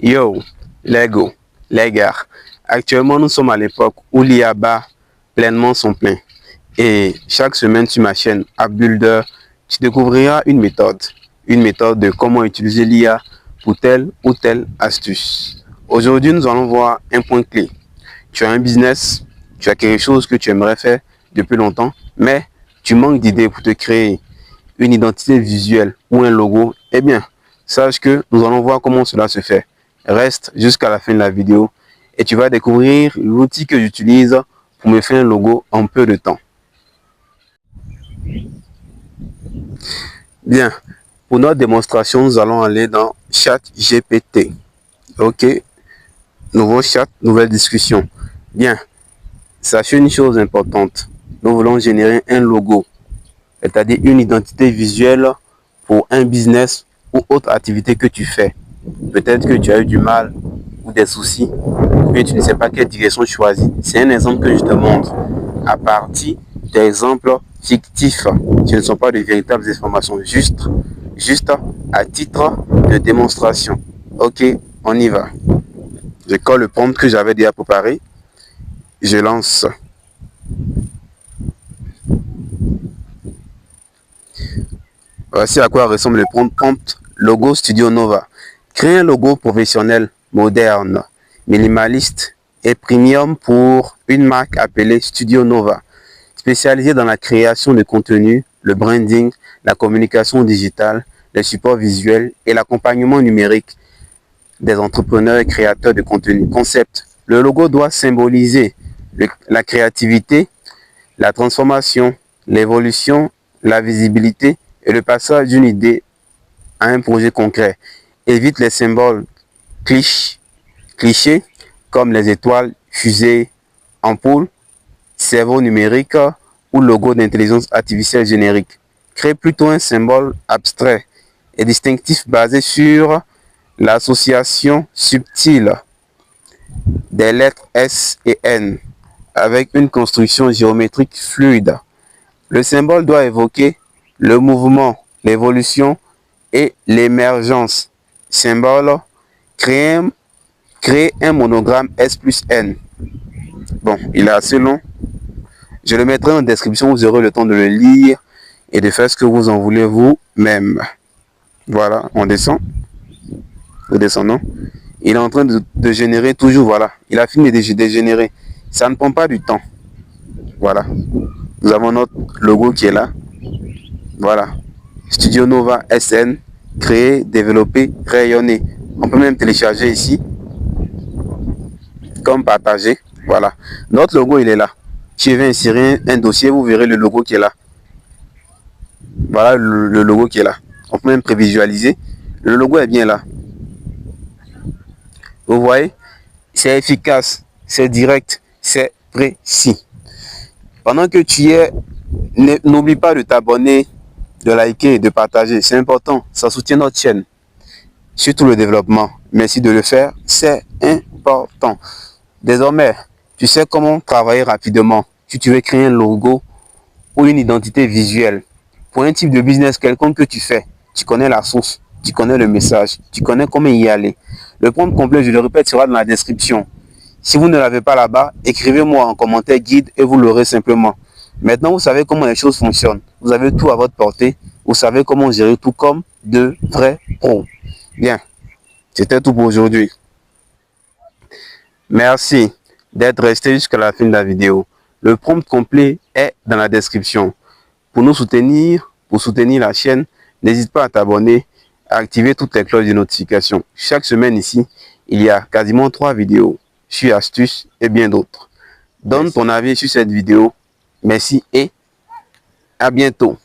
Yo, Lego, les gars, actuellement nous sommes à l'époque où l'IA bat pleinement son plein. Et chaque semaine sur ma chaîne AppBuilder, tu découvriras une méthode de comment utiliser l'IA pour telle ou telle astuce. Aujourd'hui, nous allons voir un point clé. Tu as un business, tu as quelque chose que tu aimerais faire depuis longtemps, mais tu manques d'idées pour te créer une identité visuelle ou un logo. Eh bien, sache que nous allons voir comment cela se fait. Reste jusqu'à la fin de la vidéo et tu vas découvrir l'outil que j'utilise pour me faire un logo en peu de temps. Bien, pour notre démonstration, nous allons aller dans ChatGPT. Ok, nouveau chat, nouvelle discussion. Bien, sachez une chose importante. Nous voulons générer un logo, c'est-à-dire une identité visuelle pour un business ou autre activité que tu fais. Peut-être que tu as eu du mal ou des soucis, ou bien tu ne sais pas quelle direction choisir. C'est un exemple que je te montre à partir d'exemples fictifs. Ce ne sont pas de véritables informations, juste à titre de démonstration. Ok, on y va. Je colle le prompt que j'avais déjà préparé. Je lance. Voici à quoi ressemble le prompt Logo Studio Nova. Créer un logo professionnel, moderne, minimaliste et premium pour une marque appelée Studio Nova, spécialisée dans la création de contenu, le branding, la communication digitale, le support visuel et l'accompagnement numérique des entrepreneurs et créateurs de contenu. Concept. Le logo doit symboliser la créativité, la transformation, l'évolution, la visibilité et le passage d'une idée à un projet concret. Évite les symboles clichés comme les étoiles, fusées, ampoules, cerveau numérique ou logo d'intelligence artificielle générique. Crée plutôt un symbole abstrait et distinctif basé sur l'association subtile des lettres S et N avec une construction géométrique fluide. Le symbole doit évoquer le mouvement, l'évolution et l'émergence. Symbole, créer un monogramme S plus N. Bon, il est assez long. Je le mettrai en description, vous aurez le temps de le lire et de faire ce que vous en voulez vous-même. Voilà, on descend. Nous descendons. Il est en train de générer toujours, voilà. Il a fini de générer. Ça ne prend pas du temps. Voilà. Nous avons notre logo qui est là. Voilà. Studio Nova SN. Créer, développer, rayonner. On peut même télécharger ici. Comme partager. Voilà. Notre logo, il est là. Si je vais insérer un dossier, vous verrez le logo qui est là. Voilà le logo qui est là. On peut même prévisualiser. Le logo est bien là. Vous voyez, c'est efficace, c'est direct, c'est précis. Pendant que tu y es, n'oublie pas de t'abonner, de liker, de partager. C'est important, ça soutient notre chaîne. Surtout le développement. Merci de le faire, c'est important. Désormais, tu sais comment travailler rapidement. Si tu veux créer un logo ou une identité visuelle pour un type de business quelconque que tu fais, tu connais la source, tu connais le message, tu connais comment y aller. Le prompt complet, je le répète, sera dans la description. Si vous ne l'avez pas là-bas, écrivez-moi en commentaire guide et vous l'aurez simplement. Maintenant, vous savez comment les choses fonctionnent. Vous avez tout à votre portée. Vous savez comment gérer tout comme de vrais pros. Bien, c'était tout pour aujourd'hui. Merci d'être resté jusqu'à la fin de la vidéo. Le prompt complet est dans la description. Pour nous soutenir, pour soutenir la chaîne, n'hésite pas à t'abonner, à activer toutes les cloches de notification. Chaque semaine ici, il y a quasiment 3 vidéos sur astuces et bien d'autres. Donne ton avis sur cette vidéo. Merci et à bientôt.